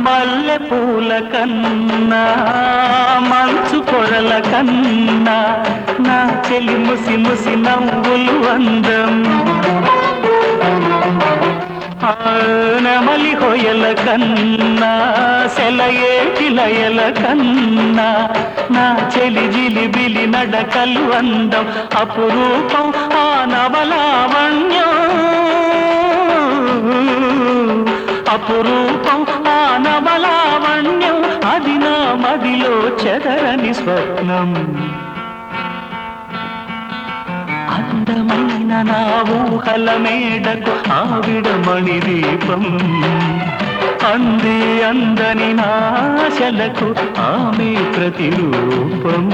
మల్లె పూల కన్నా మంచు పొరల కన్నా నా చెలి ముసి ముసి నవ్వులు అందం. నెమలి హొయల కన్నా సెలయేటి లయల కన్నా నా చెలి జిలిబిలి నడకలు అందం. అపురూపం ఆ నవలావణ్యం, అపురూపం ఆ నవలావణ్యం, అది నా మదిలో చెదరని స్వప్నం. అందమైన నా ఊహల మేడకు ఆవిడమణి దీపం, అంది అందని నాశలకు ఆమె ప్రతిరూపం.